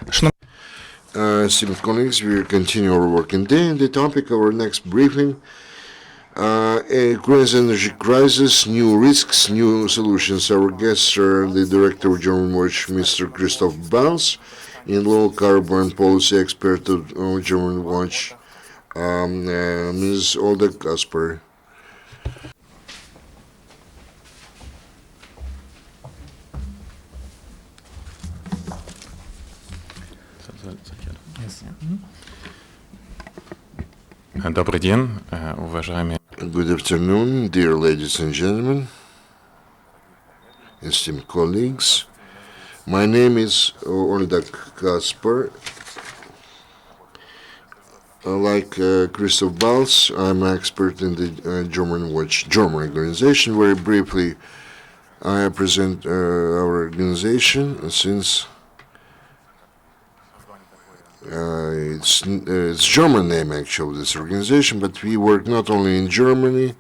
Esteemed colleagues, we continue our working day, and the topic of our next briefing, Ukraine's energy crisis, new risks, new solutions. Our guests are the director of Germanwatch, Mr. Christoph Bals, and low carbon policy expert of Germanwatch, Ms. Oldag Caspar. Добрый день, уважаемые. Good afternoon, dear ladies and gentlemen, esteemed colleagues. My name is Oldag Caspar. Like Christoph Bals, I'm an expert in the Germanwatch German organization. Very briefly, I present our organization since it's German name actually, this organization, but we work not only in Germany,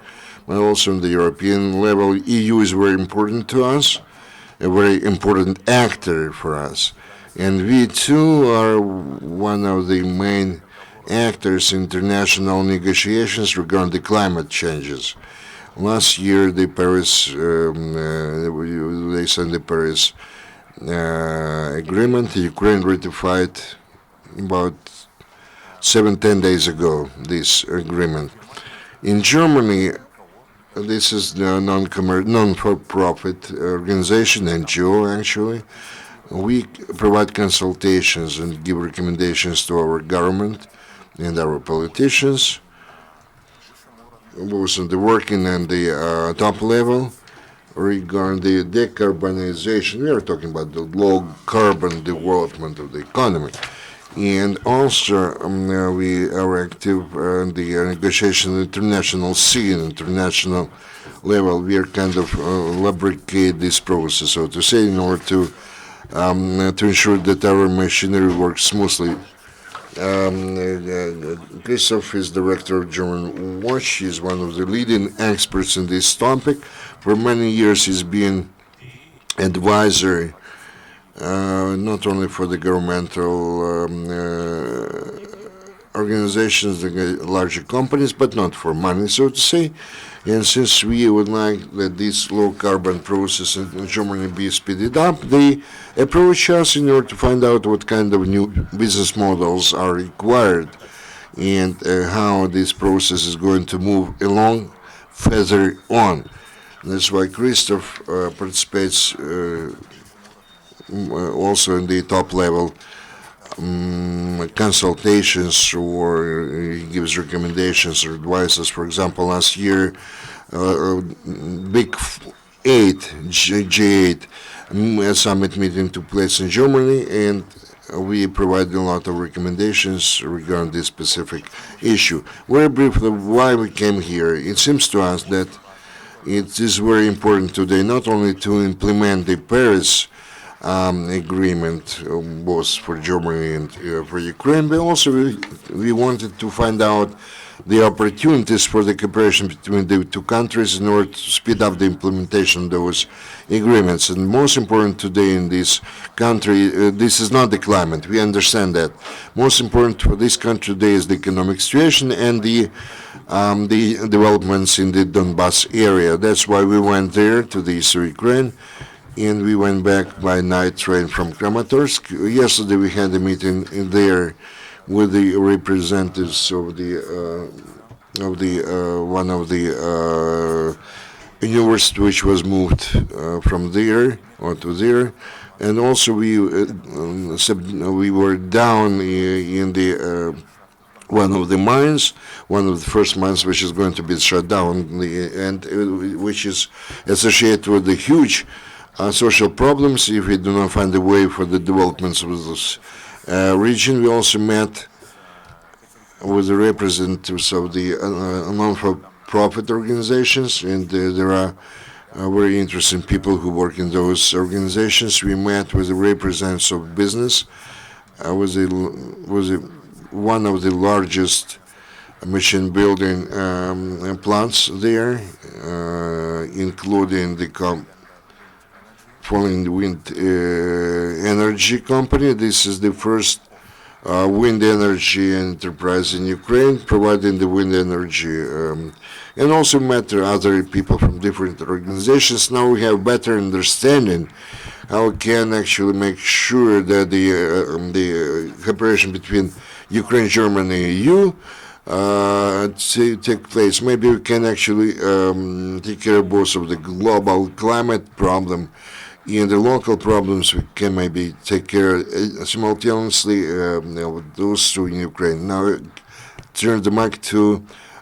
but also on the European level. EU is very important to us, a very important actor for us. And we too are one of the main actors in international negotiations regarding the climate changes. Last year, the Paris, they signed the Paris agreement. Ukraine ratified about 7-10 days ago this agreement. In Germany, this is the non-for-profit organization, NGO actually. We provide consultations and give recommendations to our government and our politicians, both on the working and the top level, regarding the decarbonization. We are talking about the low carbon development of the economy. And also, we are active in the negotiation at international scene, international level. We are kind of lubricate this process, so to say, in order to ensure that our machinery works smoothly. Christoph is director of Germanwatch. He's one of the leading experts in this topic. For many years, he's been advisor not only for the governmental organizations, the larger companies, but not for money, so to say. And since we would like that this low carbon process in Germany be speeded up, they approach us in order to find out what kind of new business models are required and how this process is going to move along further on. That's why Christoph participates also in the top level consultations, or he gives recommendations or advices. For example, last year, Big 8, G8 summit meeting took place in Germany, and we provided a lot of recommendations regarding this specific issue. Very briefly, why we came here. It seems to us that it is very important today not only to implement the Paris agreement, both for Germany and for Ukraine, but also we wanted to find out the opportunities for the cooperation between the two countries in order to speed up the implementation of those agreements. And most important today in this country, this is not the climate, we understand that. Most important for this country today is the economic situation and the developments in the Donbas area. That's why we went there to the east of Ukraine, and we went back by night train from Kramatorsk. Yesterday we had a meeting in there with the representatives of the one of the university which was moved from there or to there, and also we were down in the one of the mines, one of the first mines which is going to be shut down, and which is associated with the huge social problems if we do not find a way for the developments of this region. We also met with the representatives of the non-for-profit organizations, and there are very interesting people who work in those organizations. We met with the representatives of business. I was one of the largest machine building plants there, including the following wind energy company. This is the first wind energy enterprise in Ukraine, providing the wind energy, and also met other people from different organizations. Now we have better understanding how we can actually make sure that the cooperation between Ukraine, Germany, and EU take place. Maybe we can actually take care of both of the global climate problem and the local problems. We can maybe take care simultaneously those two in Ukraine. Now, turn the mic to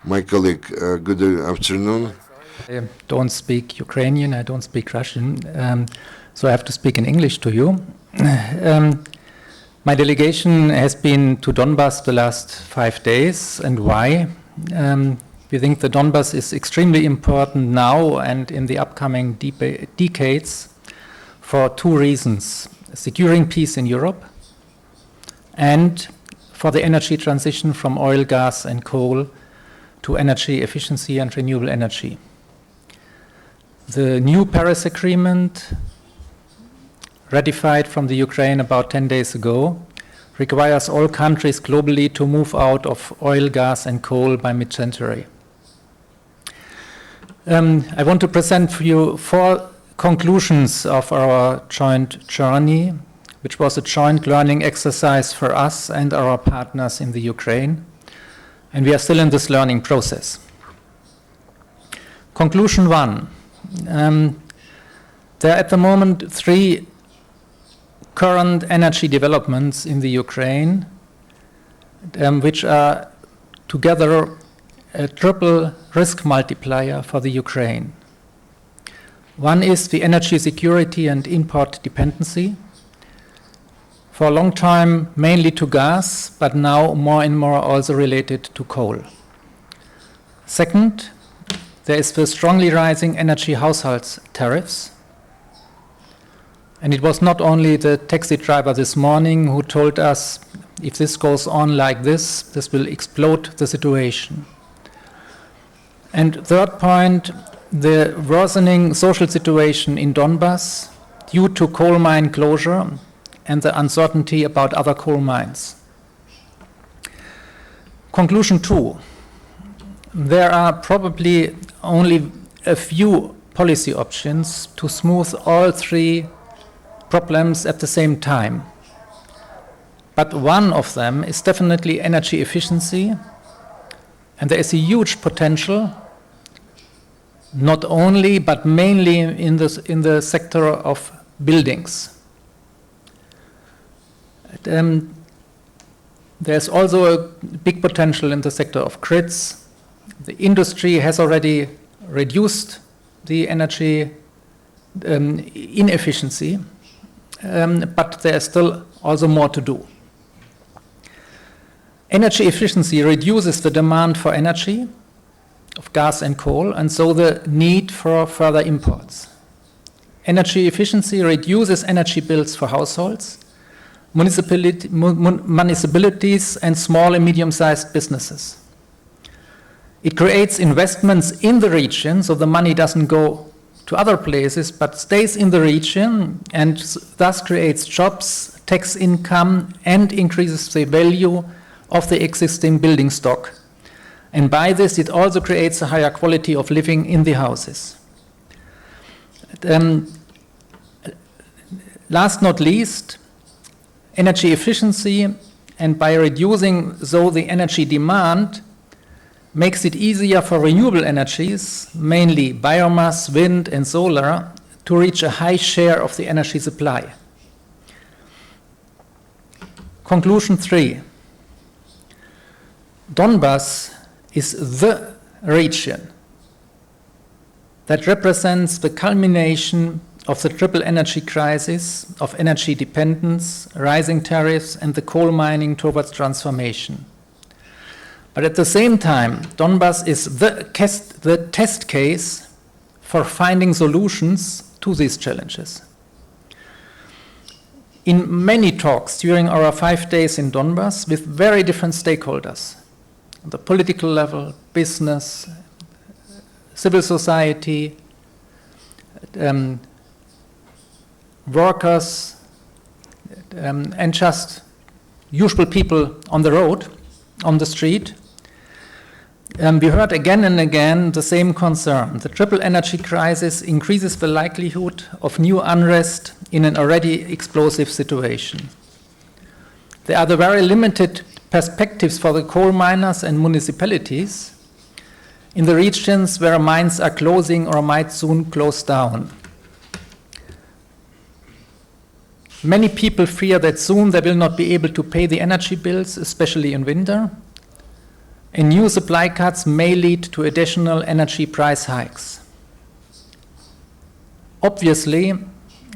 my colleague. Good afternoon. I don't speak Ukrainian, I don't speak Russian, so I have to speak in English to you. My delegation has been to Donbas the last 5 days, and why? We think the Donbas is extremely important now and in the upcoming decades for 2 reasons: securing peace in Europe and for the energy transition from oil, gas, and coal to energy efficiency and renewable energy. The new Paris Agreement, ratified from the Ukraine about 10 days ago, requires all countries globally to move out of oil, gas, and coal by mid-century. I want to present for you 4 conclusions of our joint journey, which was a joint learning exercise for us and our partners in the Ukraine. And we are still in this learning process. Conclusion 1. There are at the moment 3 current energy developments in the Ukraine, which are together a triple risk multiplier for the Ukraine. One is the energy security and import dependency. For a long time, mainly to gas, but now more and more also related to coal. Second, there is the strongly rising energy households tariffs. And it was not only the taxi driver this morning who told us, if this goes on like this will explode the situation. And third point, the worsening social situation in Donbas due to coal mine closure and the uncertainty about other coal mines. Conclusion 2. There are probably only a few policy options to smooth all 3 problems at the same time. But one of them is definitely energy efficiency, and there is a huge potential, not only but mainly in the sector of buildings. There's also a big potential in the sector of grids. The industry has already reduced the energy inefficiency, but there is still also more to do. Energy efficiency reduces the demand for energy, of gas and coal, and so the need for further imports. Energy efficiency reduces energy bills for households, municipalities, and small and medium-sized businesses. It creates investments in the region, so the money doesn't go to other places, but stays in the region, and thus creates jobs, tax income, and increases the value of the existing building stock. And by this, it also creates a higher quality of living in the houses. Last not least, energy efficiency, and by reducing so the energy demand, makes it easier for renewable energies, mainly biomass, wind, and solar, to reach a high share of the energy supply. Conclusion 3. Donbas is the region that represents the culmination of the triple energy crisis of energy dependence, rising tariffs, and the coal mining towards transformation. But at the same time, Donbas is the test case for finding solutions to these challenges. In many talks during our 5 days in Donbas with very different stakeholders, on the political level, business, civil society, workers, and just usual people on the road, on the street. We heard again and again the same concern. The triple energy crisis increases the likelihood of new unrest in an already explosive situation. There are the very limited perspectives for the coal miners and municipalities in the regions where mines are closing or might soon close down. Many people fear that soon they will not be able to pay the energy bills, especially in winter, and new supply cuts may lead to additional energy price hikes. Obviously,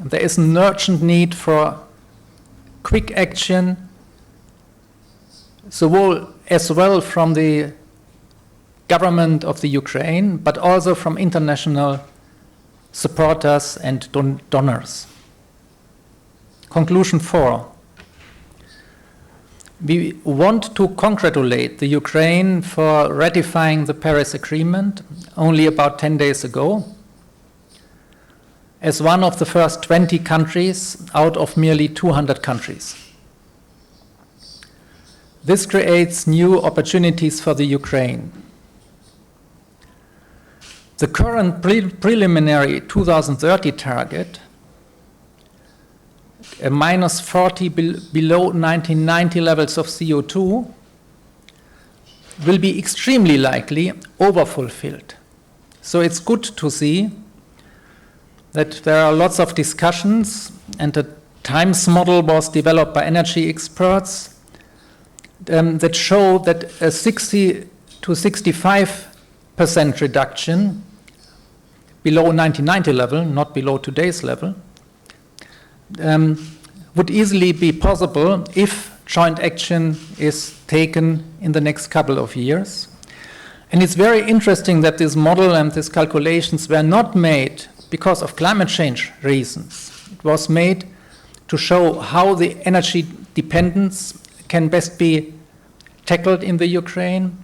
there is an urgent need for quick action, as well from the government of the Ukraine, but also from international supporters and donors. Conclusion 4. We want to congratulate the Ukraine for ratifying the Paris Agreement only about 10 days ago, as one of the first 20 countries out of merely 200 countries. This creates new opportunities for the Ukraine. The current preliminary 2030 target, a minus 40 below 1990 levels of CO2, will be extremely likely overfulfilled. So it's good to see that there are lots of discussions, and a times model was developed by energy experts that show that a 60 to 65% reduction below 1990 level, not below today's level, would easily be possible if joint action is taken in the next couple of years. And it's very interesting that this model and these calculations were not made because of climate change reasons. It was made to show how the energy dependence can best be tackled in the Ukraine.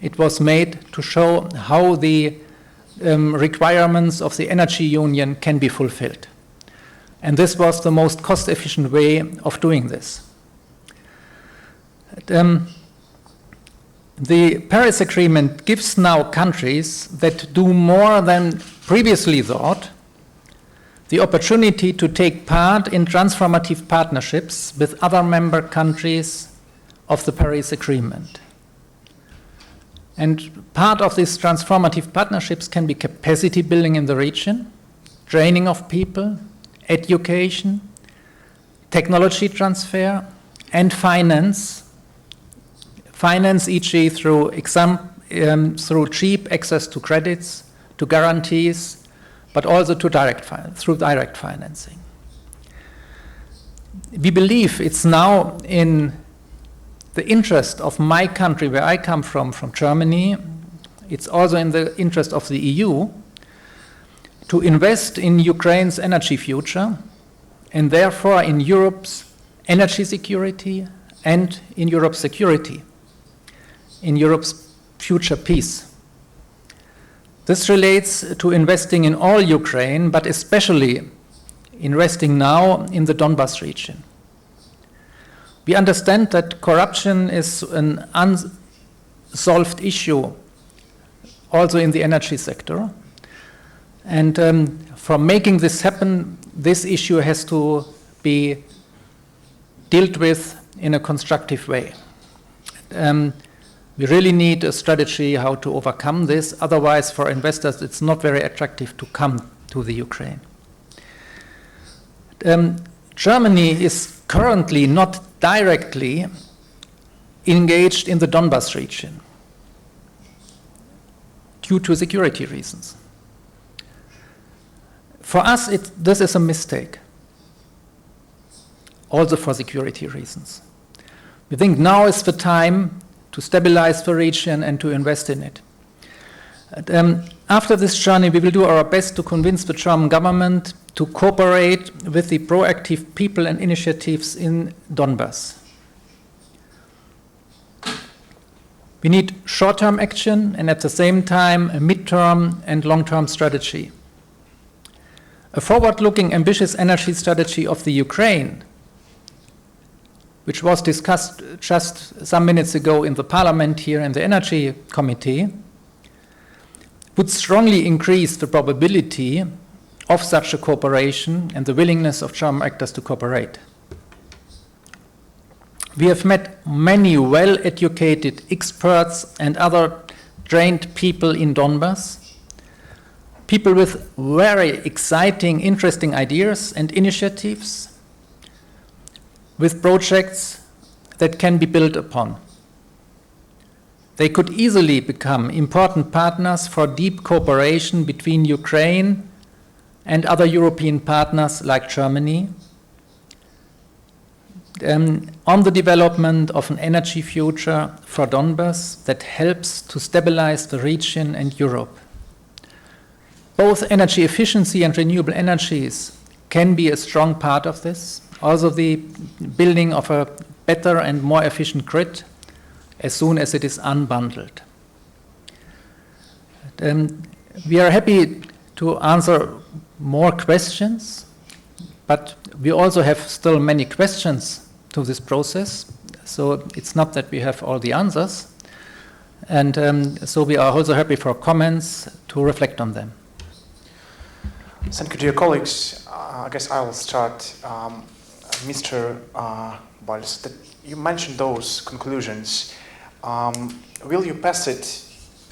It was made to show how the requirements of the energy union can be fulfilled. And this was the most cost-efficient way of doing this. The Paris Agreement gives now countries that do more than previously thought the opportunity to take part in transformative partnerships with other member countries of the Paris Agreement. And part of these transformative partnerships can be capacity building in the region, training of people, education, technology transfer, and finance. Finance, e.g., through cheap access to credits, to guarantees, but also through direct financing. We believe it's now in the interest of my country, where I come from Germany. It's also in the interest of the EU to invest in Ukraine's energy future, and therefore in Europe's energy security and in Europe's security, in Europe's future peace. This relates to investing in all Ukraine, but especially investing now in the Donbas region. We understand that corruption is an unsolved issue also in the energy sector. And for making this happen, this issue has to be dealt with in a constructive way. We really need a strategy how to overcome this. Otherwise, for investors, it's not very attractive to come to the Ukraine. Germany is currently not directly engaged in the Donbas region due to security reasons. For us, this is a mistake, also for security reasons. We think now is the time to stabilize the region and to invest in it. After this journey, we will do our best to convince the German government to cooperate with the proactive people and initiatives in Donbas. We need short-term action and at the same time a mid-term and long-term strategy. A forward-looking, ambitious energy strategy of the Ukraine, which was discussed just some minutes ago in the parliament here in the Energy Committee, would strongly increase the probability of such a cooperation and the willingness of German actors to cooperate. We have met many well-educated experts and other trained people in Donbass, people with very exciting, interesting ideas and initiatives, with projects that can be built upon. They could easily become important partners for deep cooperation between Ukraine and other European partners like Germany on the development of an energy future for Donbass that helps to stabilize the region and Europe. Both energy efficiency and renewable energies can be a strong part of this. Also the building of a better and more efficient grid as soon as it is unbundled. We are happy to answer more questions, but we also have still many questions to this process. So it's not that we have all the answers. And so we are also happy for comments to reflect on them. Thank you, dear colleagues. I guess I will start. Mr. Bals, that you mentioned those conclusions. Will you pass it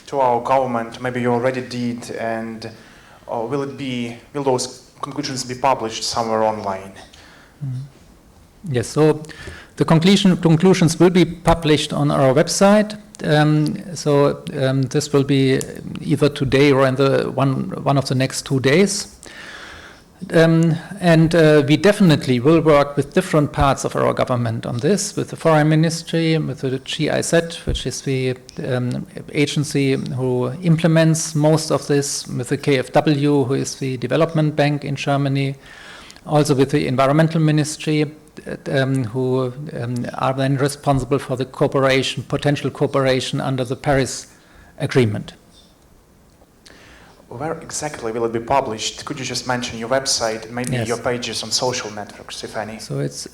to our government? Maybe you already did, and will those conclusions be published somewhere online? Yes, so the conclusions will be published on our website. This will be either today or in the one of the next 2 days. We definitely will work with different parts of our government on this, with the Foreign Ministry, with the GIZ, which is the agency who implements most of this, with the KfW, who is the development bank in Germany, also with the Environmental Ministry, who are then responsible for the cooperation, potential cooperation under the Paris Agreement. Where exactly will it be published? Could you just mention your website, maybe Yes. your pages on social networks, if any? So it's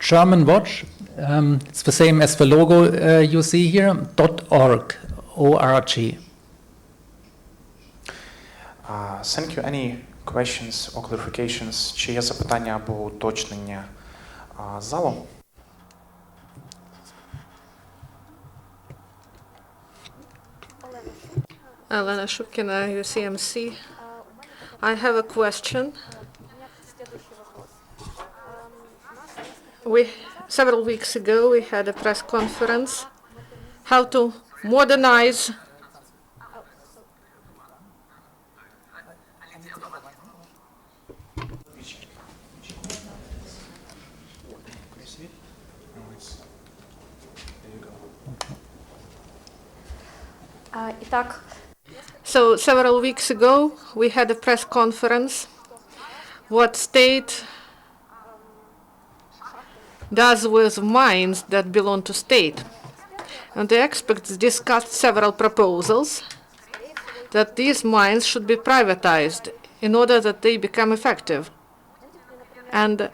Germanwatch. It's the same as the logo you see here, .org, O-R-G. Thank you. Any questions or clarifications? Чи є запитання або уточнення залу? Elena Shupkina, UCMC. I have a question. Several weeks ago, we had a press conference how to modernize So several weeks ago, we had a press conference. What state does with mines that belong to state? And the experts discussed several proposals that these mines should be privatized in order that they become effective. And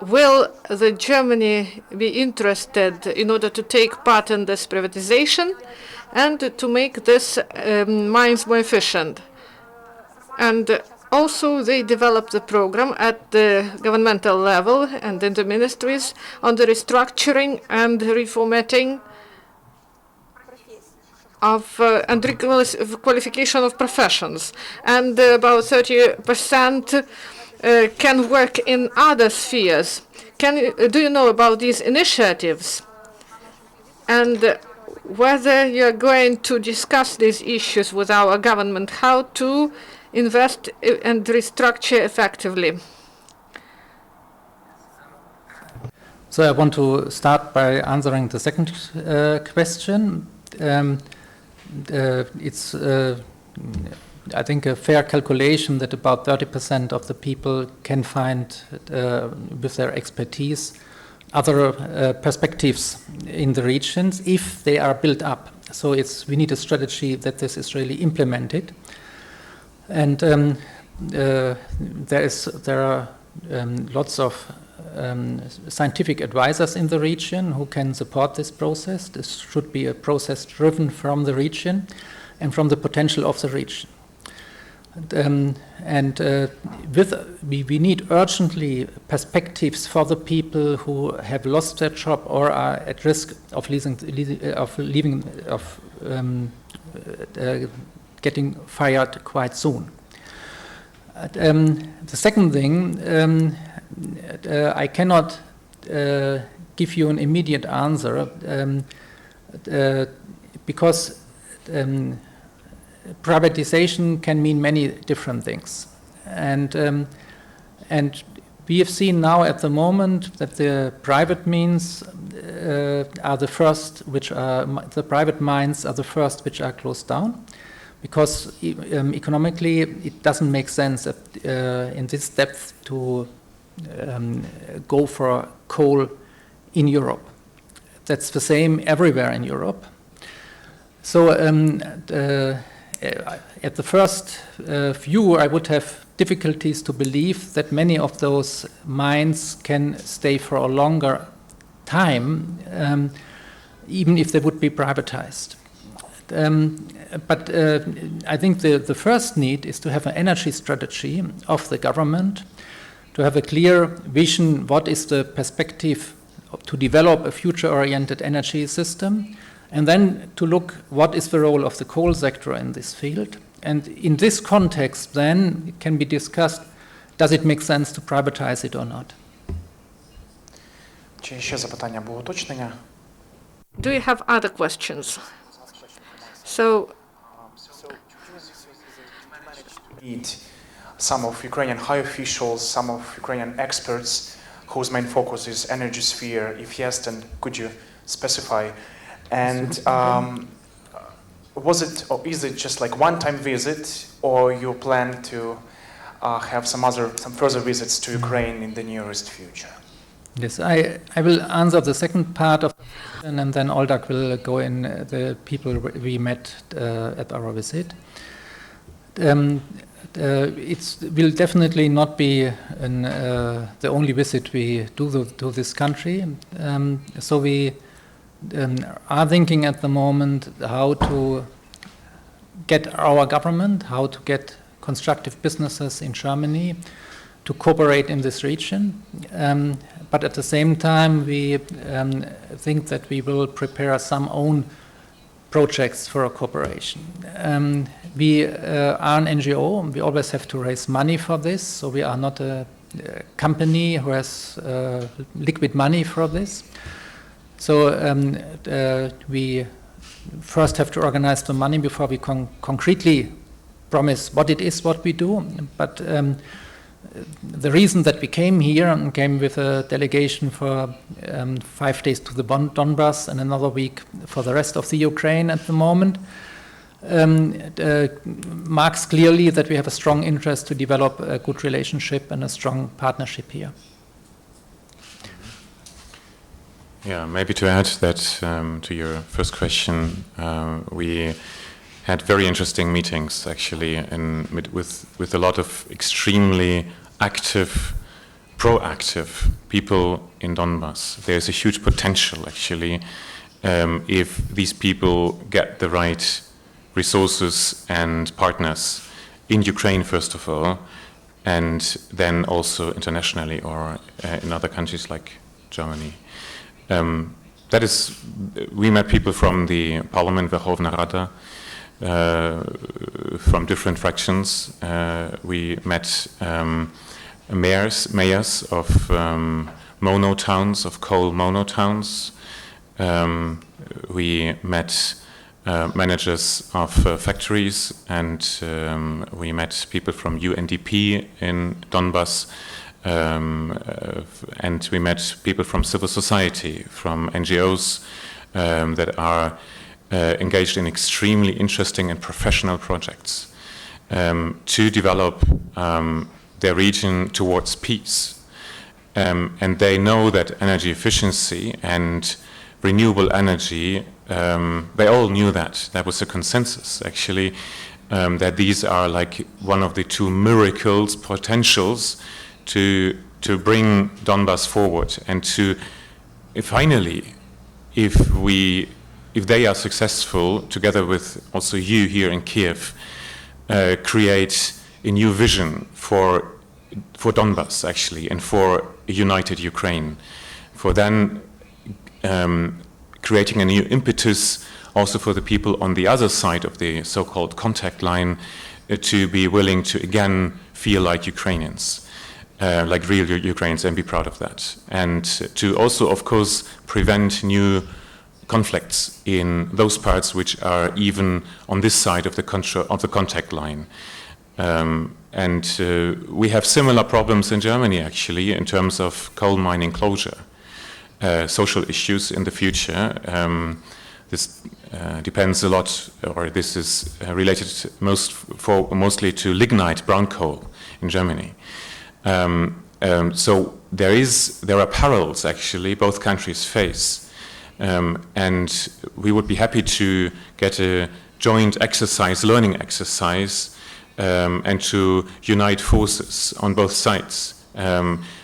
will the Germany be interested in order to take part in this privatization and to make this mines more efficient? And also they developed a program at the governmental level and in the ministries on the restructuring and reformatting of and qualification of professions. And about 30% can work in other spheres. Do you know about these initiatives? And whether you're going to discuss these issues with our government, how to invest and restructure effectively? So I want to start by answering the second question. It's I think a fair calculation that about 30% of the people can find with their expertise other perspectives in the regions if they are built up. So we need a strategy that this is really implemented. And there are lots of scientific advisors in the region who can support this process. This should be a process driven from the region and from the potential of the region. We need urgently perspectives for the people who have lost their job or are at risk of getting fired quite soon. The second thing, I cannot give you an immediate answer because privatization can mean many different things, and we have seen now at the moment that the private means are the first, the private mines are the first which are closed down, because economically it doesn't make sense in this depth to go for coal in Europe. That's the same everywhere in Europe. So at the first view, I would have difficulties to believe that many of those mines can stay for a longer time, even if they would be privatized. But I think the first need is to have an energy strategy of the government, to have a clear vision, what is the perspective to develop a future-oriented energy system, and then to look what is the role of the coal sector in this field. And in this context, then, it can be discussed, does it make sense to privatize it or not? Чи ще запитання або уточнення? Do you have other questions? So, Meet some of Ukrainian high officials, some of Ukrainian experts whose main focus is energy sphere. If yes, then could you specify? And was it, or is it just like one-time visit, or you plan to have some further visits to Ukraine in the nearest future? Yes, I will answer the second part of the question, and then Oldag will go in the people we met at our visit. It will definitely not be the only visit we do to this country. So we are thinking at the moment how to get our government, how to get constructive businesses in Germany to cooperate in this region. But at the same time, we think that we will prepare some own projects for a cooperation. We are an NGO. We always have to raise money for this, so we are not a company who has liquid money for this. So we first have to organize the money before we concretely promise what it is what we do. But the reason that we came here and came with a delegation for 5 days to the Donbas and another week for the rest of the Ukraine at the moment marks clearly that we have a strong interest to develop a good relationship and a strong partnership here. Yeah, maybe to add that to your first question, we had very interesting meetings actually, and with a lot of extremely active, proactive people in Donbas. There's a huge potential actually if these people get the right resources and partners in Ukraine first of all, and then also internationally or in other countries like Germany. That is, we met people from the Parliament, Verkhovna Rada, from different fractions. We met mayors of mono towns, of coal mono towns. We met managers of factories, and we met people from UNDP in Donbas. And we met people from civil society, from NGOs that are engaged in extremely interesting and professional projects to develop their region towards peace. And they know that energy efficiency and renewable energy, they all knew that. That was a consensus, actually. that these are like one of the two miracles, potentials to bring Donbas forward and to finally, if they are successful, together with also you here in Kiev, create a new vision for Donbas actually, and for a united Ukraine, for then creating a new impetus also for the people on the other side of the so-called contact line to be willing to again feel like Ukrainians, like real Ukrainians, and be proud of that. And to also, of course, prevent new conflicts in those parts which are even on this side of the contact line. We have similar problems in Germany, actually, in terms of coal mining closure, social issues in the future. This depends a lot, or this is related mostly to lignite brown coal in Germany. So there are parallels, actually, both countries face. And we would be happy to get a joint exercise, learning exercise, and to unite forces on both sides.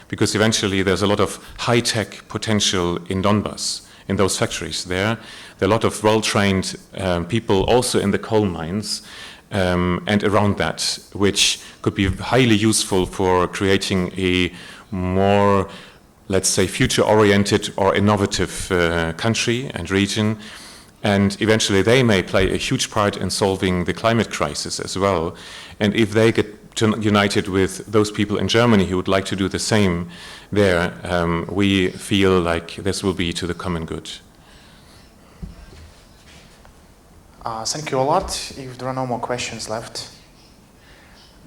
Because eventually there's a lot of high-tech potential in Donbas, in those factories there. There are a lot of well-trained people also in the coal mines and around that, which could be highly useful for creating a more, let's say, future-oriented or innovative country and region. And eventually they may play a huge part in solving the climate crisis as well. And if they get united with those people in Germany who would like to do the same there, we feel like this will be to the common good. Thank you a lot. If there are no more questions left,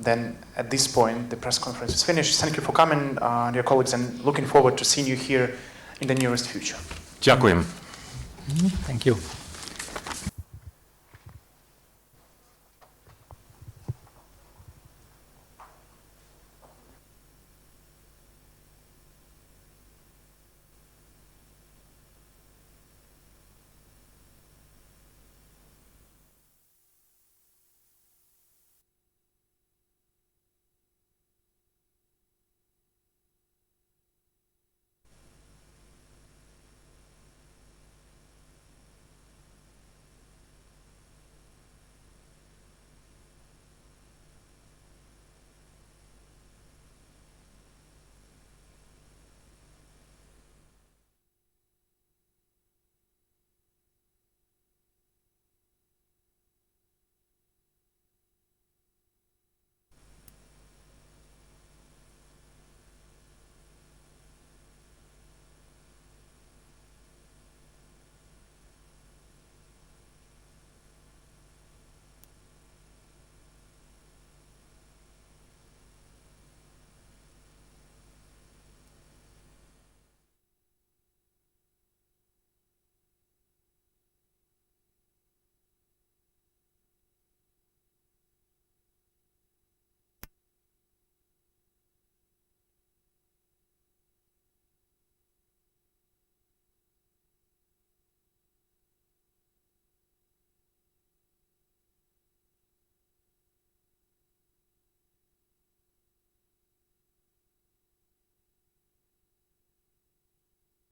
then at this point the press conference is finished. Thank you for coming, dear colleagues, and looking forward to seeing you here in the nearest future. Dziękuję. Thank you.